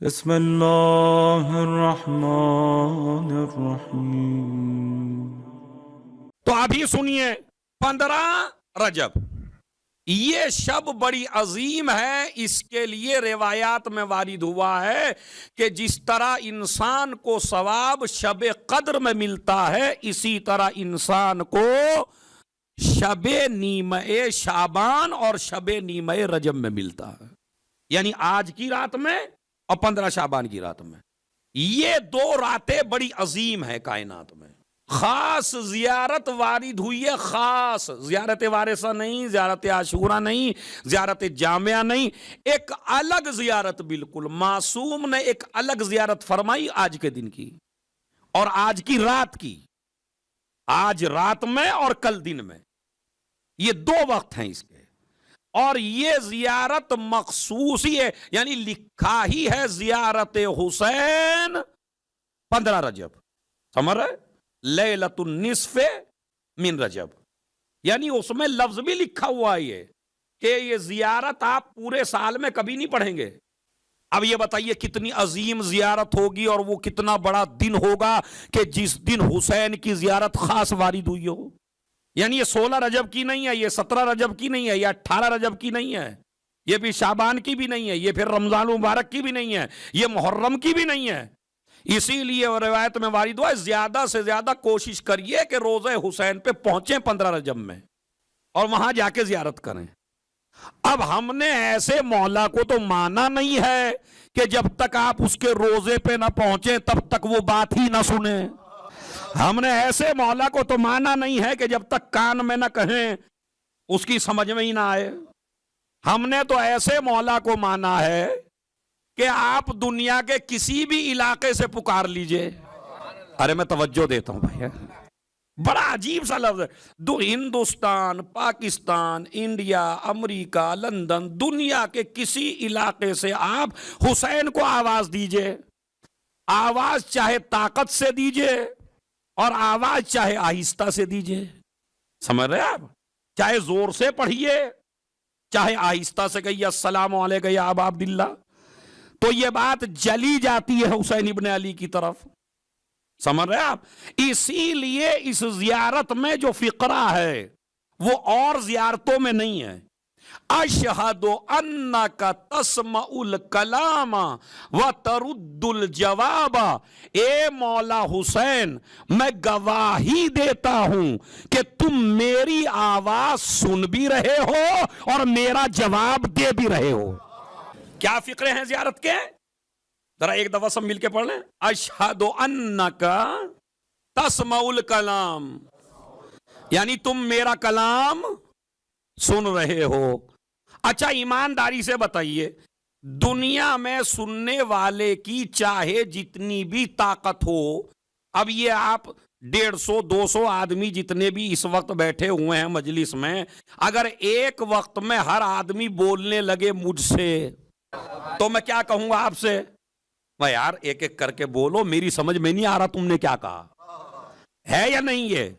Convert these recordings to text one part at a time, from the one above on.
بسم اللہ الرحمن الرحیم۔ تو ابھی سنیے 15 رجب یہ شب بڑی عظیم ہے۔ اس کے لیے روایات میں وارد ہوا ہے کہ جس طرح انسان کو ثواب شب قدر میں ملتا ہے، اسی طرح انسان کو شب نیمہ شعبان اور شب نیمہ رجب میں ملتا ہے، یعنی آج کی رات میں اور 15 شعبان کی رات میں۔ یہ دو راتیں بڑی عظیم ہیں کائنات میں۔ خاص زیارت وارد ہوئی ہے، خاص زیارت وارثہ نہیں، زیارت عاشورہ نہیں، زیارت جامعہ نہیں، ایک الگ زیارت، بالکل معصوم نے ایک الگ زیارت فرمائی آج کے دن کی اور آج کی رات کی، آج رات میں اور کل دن میں۔ یہ دو وقت ہیں اس کے، اور یہ زیارت مخصوص ہی ہے، یعنی لکھا ہی ہے زیارت حسین 15 رجب، سمجھ رہے؟ لیلۃ النصف من رجب، یعنی اس میں لفظ بھی لکھا ہوا ہے کہ یہ زیارت آپ پورے سال میں کبھی نہیں پڑھیں گے۔ اب یہ بتائیے کتنی عظیم زیارت ہوگی اور وہ کتنا بڑا دن ہوگا کہ جس دن حسین کی زیارت خاص وارد ہوئی ہو۔ یعنی یہ 16 رجب کی نہیں ہے، یہ 17 رجب کی نہیں ہے، یہ 18 رجب کی نہیں ہے، یہ بھی شعبان کی بھی نہیں ہے، یہ پھر رمضان مبارک کی بھی نہیں ہے، یہ محرم کی بھی نہیں ہے۔ اسی لیے روایت میں وارد ہوا ہے زیادہ سے زیادہ کوشش کریے کہ روزہ حسین پہ پہنچیں 15 رجب میں اور وہاں جا کے زیارت کریں۔ اب ہم نے ایسے مولا کو تو مانا نہیں ہے کہ جب تک آپ اس کے روزے پہ نہ پہنچیں تب تک وہ بات ہی نہ سنیں۔ ہم نے ایسے مولا کو تو مانا نہیں ہے کہ جب تک کان میں نہ کہیں اس کی سمجھ میں ہی نہ آئے۔ ہم نے تو ایسے مولا کو مانا ہے کہ آپ دنیا کے کسی بھی علاقے سے پکار لیجئے۔ ارے میں توجہ دیتا ہوں بھائی، بڑا عجیب سا لفظ ہے۔ ہندوستان، پاکستان، انڈیا، امریکہ، لندن، دنیا کے کسی علاقے سے آپ حسین کو آواز دیجئے، آواز چاہے طاقت سے دیجئے اور آواز چاہے آہستہ سے دیجئے، سمجھ رہے آپ؟ چاہے زور سے پڑھیے چاہے آہستہ سے کہیے السلام علیکم یا ابا عبداللہ، تو یہ بات جلی جاتی ہے حسین ابن علی کی طرف، سمجھ رہے آپ؟ اسی لیے اس زیارت میں جو فقرہ ہے وہ اور زیارتوں میں نہیں ہے۔ اشہد انک تسمع الکلام وترد الجواب، اے مولا حسین میں گواہی دیتا ہوں کہ تم میری آواز سن بھی رہے ہو اور میرا جواب دے بھی رہے ہو۔ کیا فقرے ہیں زیارت کے؟ ذرا ایک دفعہ سب مل کے پڑھ لیں۔ اشہد انک تسمع الکلام، یعنی تم میرا کلام سن رہے ہو۔ اچھا ایمانداری سے بتائیے، دنیا میں سننے والے کی چاہے جتنی بھی طاقت ہو، اب یہ آپ 150 200 آدمی جتنے بھی اس وقت بیٹھے ہوئے ہیں مجلس میں، اگر ایک وقت میں ہر آدمی بولنے لگے مجھ سے تو میں کیا کہوں گا آپ سے؟ بھائی یار ایک ایک کر کے بولو، میری سمجھ میں نہیں آ رہا تم نے کیا کہا ہے یا نہیں۔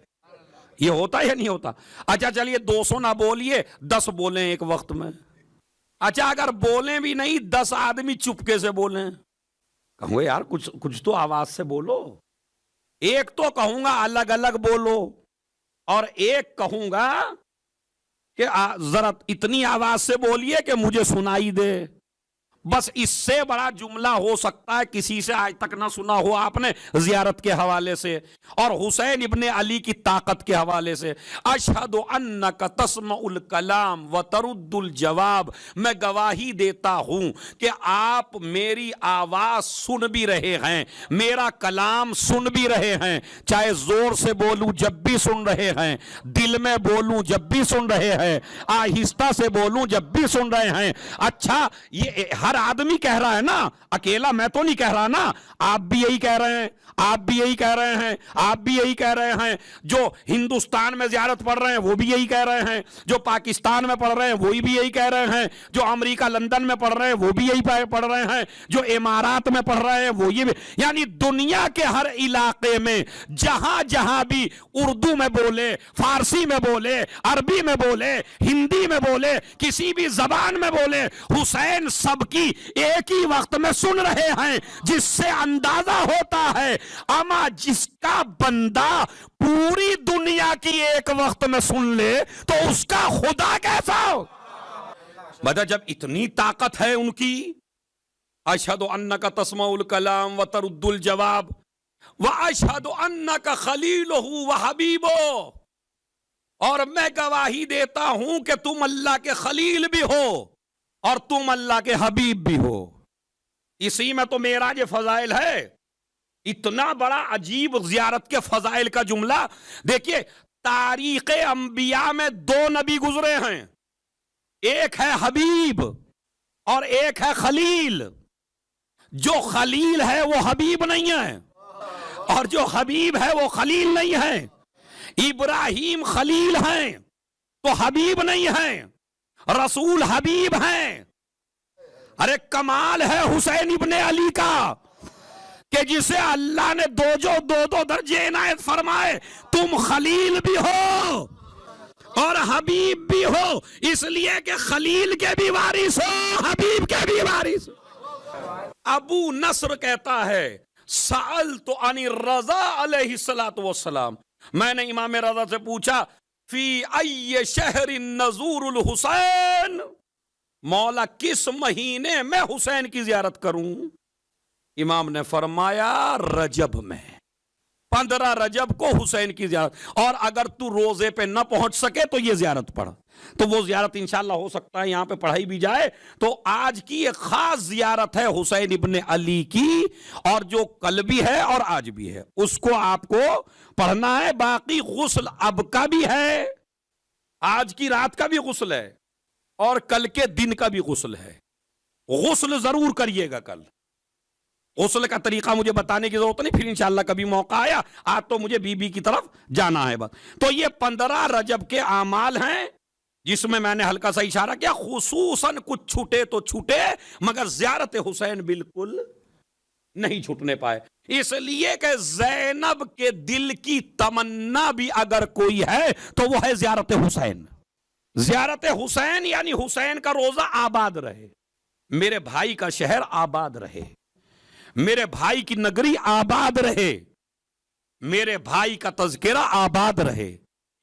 یہ ہوتا یا نہیں ہوتا؟ اچھا چلیے 200 نہ بولیے، 10 بولیں ایک وقت میں۔ اچھا اگر بولیں بھی نہیں، 10 آدمی چپکے سے بولیں، کہوں گا یار کچھ تو آواز سے بولو۔ ایک تو کہوں گا الگ الگ بولو، اور ایک کہوں گا کہ ذرا اتنی آواز سے بولیے کہ مجھے سنائی دے۔ بس اس سے بڑا جملہ ہو سکتا ہے کسی سے آج تک نہ سنا ہو آپ نے زیارت کے حوالے سے اور حسین ابن علی کی طاقت کے حوالے سے۔ اشہد انک تسمع الکلام وترد الجواب، میں گواہی دیتا ہوں کہ آپ میری آواز سن بھی رہے ہیں، میرا کلام سن بھی رہے ہیں، چاہے زور سے بولوں جب بھی سن رہے ہیں، دل میں بولوں جب بھی سن رہے ہیں، آہستہ سے بولوں جب بھی سن رہے ہیں۔ اچھا یہ ہر آدمی کہہ رہا ہے نا، اکیلا میں تو نہیں کہہ رہا نا، آپ بھی یہی کہہ رہے ہیں، آپ بھی یہی کہہ رہے ہیں، آپ بھی یہی کہہ رہے ہیں، جو ہندوستان میں زیارت پڑھ رہے ہیں وہ بھی یہی کہہ رہے ہیں، جو پاکستان میں پڑھ رہے ہیں وہی بھی یہی کہہ رہے ہیں، جو امریکہ لندن میں پڑھ رہے ہیں وہ بھی یہی پڑھ رہے ہیں، جو امارات میں پڑھ رہے ہیں وہ یہ بھی، یعنی دنیا کے ہر علاقے میں جہاں جہاں بھی اردو میں بولے، فارسی میں بولے، عربی میں بولے، ہندی میں بولے، کسی بھی زبان میں بولے، حسین سب کی بھی ایک ہی وقت میں سن رہے ہیں، جس سے اندازہ ہوتا ہے اما جس کا بندہ پوری دنیا کی ایک وقت میں سن لے تو اس کا خدا کیسا ہو؟ بتا جب اتنی طاقت ہے ان کی، اشہد انک تسمع الکلام وترد الجواب واشہد انک خلیلہ وحبیبہ، اور میں گواہی دیتا ہوں کہ تم اللہ کے خلیل بھی ہو اور تم اللہ کے حبیب بھی ہو۔ اسی میں تو معراج فضائل ہے، اتنا بڑا عجیب زیارت کے فضائل کا جملہ۔ دیکھیے تاریخ انبیاء میں دو نبی گزرے ہیں، ایک ہے حبیب اور ایک ہے خلیل۔ جو خلیل ہے وہ حبیب نہیں ہے، اور جو حبیب ہے وہ خلیل نہیں ہے۔ ابراہیم خلیل ہیں تو حبیب نہیں ہیں، رسول حبیب ہیں۔ ارے کمال ہے حسین ابن علی کا کہ جسے اللہ نے دو درجے عنایت فرمائے، تم خلیل بھی ہو اور حبیب بھی ہو، اس لیے کہ خلیل کے بھی وارث ہو، حبیب کے بھی وارث ہو۔ ابو نصر کہتا ہے سألت عن الرضا علیہ الصلوۃ والسلام، میں نے امام رضا سے پوچھا فی ای شہر نزور الحسین، مولا کس مہینے میں حسین کی زیارت کروں؟ امام نے فرمایا رجب میں، 15 رجب کو حسین کی زیارت، اور اگر تو روزے پہ نہ پہنچ سکے تو یہ زیارت پڑھ، تو وہ زیارت انشاءاللہ ہو سکتا ہے یہاں پہ پڑھائی بھی جائے۔ تو آج کی ایک خاص زیارت ہے حسین ابن علی کی، اور جو کل بھی ہے اور آج بھی ہے، اس کو آپ کو پڑھنا ہے۔ باقی غسل اب کا بھی ہے، آج کی رات کا بھی غسل ہے اور کل کے دن کا بھی غسل ہے۔ غسل ضرور کریے گا کل، غسل کا طریقہ مجھے بتانے کی ضرورت نہیں، پھر انشاءاللہ کبھی موقع آیا، آج تو مجھے بی بی کی طرف جانا ہے بس۔ تو یہ 15 رجب کے اعمال ہیں جس میں نے ہلکا سا اشارہ کیا، خصوصاً کچھ چھوٹے تو چھوٹے مگر زیارت حسین بالکل نہیں چھوٹنے پائے، اس لیے کہ زینب کے دل کی تمنا بھی اگر کوئی ہے تو وہ ہے زیارت حسین۔ زیارت حسین یعنی حسین کا روزہ آباد رہے، میرے بھائی کا شہر آباد رہے، میرے بھائی کی نگری آباد رہے، میرے بھائی کا تذکرہ آباد رہے۔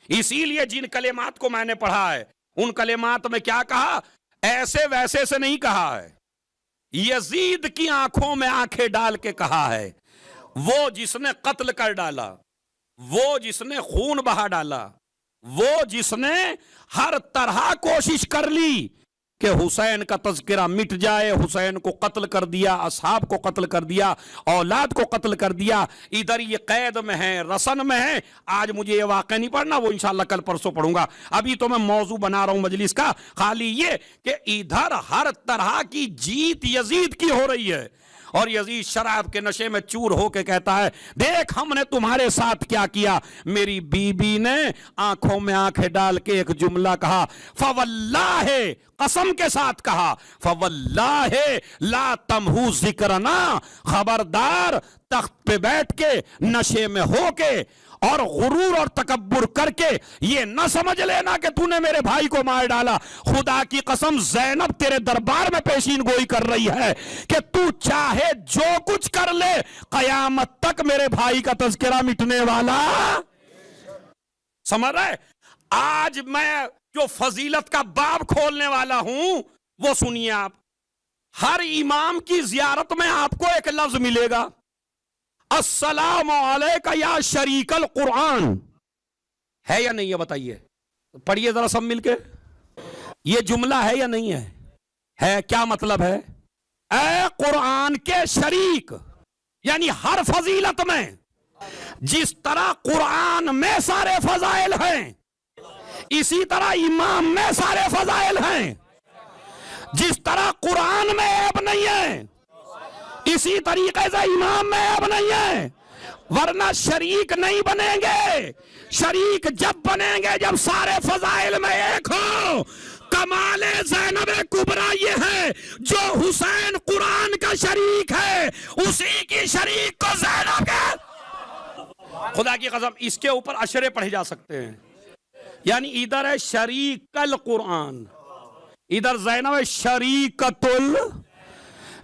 اسی لیے جن کلمات کو میں نے پڑھا ہے ان کلمات میں کیا کہا، ایسے ویسے سے نہیں کہا ہے، یزید کی آنکھوں میں آنکھیں ڈال کے کہا ہے، وہ جس نے قتل کر ڈالا، وہ جس نے خون بہا ڈالا، وہ جس نے ہر طرح کوشش کر لی کہ حسین کا تذکرہ مٹ جائے، حسین کو قتل کر دیا، اصحاب کو قتل کر دیا، اولاد کو قتل کر دیا، ادھر یہ قید میں ہے، رسن میں ہے۔ آج مجھے یہ واقعہ نہیں پڑھنا، وہ انشاءاللہ کل پرسوں پڑھوں گا، ابھی تو میں موضوع بنا رہا ہوں مجلس کا، خالی یہ کہ ادھر ہر طرح کی جیت یزید کی ہو رہی ہے، اور یزید شراب کے نشے میں چور ہو کے کہتا ہے دیکھ ہم نے تمہارے ساتھ کیا کیا۔ میری بی بی نے آنکھوں میں آنکھیں ڈال کے ایک جملہ کہا، فواللہ، قسم کے ساتھ کہا، فواللہ لا تمہو ذکرنا، خبردار تخت پہ بیٹھ کے نشے میں ہو کے اور غرور اور تکبر کر کے یہ نہ سمجھ لینا کہ تو نے میرے بھائی کو مار ڈالا۔ خدا کی قسم زینب تیرے دربار میں پیشین گوئی کر رہی ہے کہ تو چاہے جو کچھ کر لے، قیامت تک میرے بھائی کا تذکرہ مٹنے والا۔ سمجھ رہے؟ آج میں جو فضیلت کا باب کھولنے والا ہوں وہ سنیے آپ۔ ہر امام کی زیارت میں آپ کو ایک لفظ ملے گا، السلام علیکہ یا شریک القرآن، ہے یا نہیں ہے بتائیے؟ پڑھیے ذرا سب مل کے، یہ جملہ ہے یا نہیں ہے؟ ہے، کیا مطلب ہے؟ اے قرآن کے شریک، یعنی ہر فضیلت میں جس طرح قرآن میں سارے فضائل ہیں اسی طرح امام میں سارے فضائل ہیں، جس طرح قرآن میں عیب نہیں ہے اسی طریقے سے امام میں عیب نہیں ہے، ورنہ شریک نہیں بنیں گے۔ شریک جب بنیں گے جب سارے فضائل میں ایک ہو۔ کمال زینب کبریٰ یہ ہے جو حسین قرآن کا شریک ہے اسی کی شریک کو زینب کے، خدا کی قسم اس کے اوپر اشرے پڑھے جا سکتے ہیں۔ یعنی ادھر ہے شریک القرآن، ادھر زینب ہے شریکت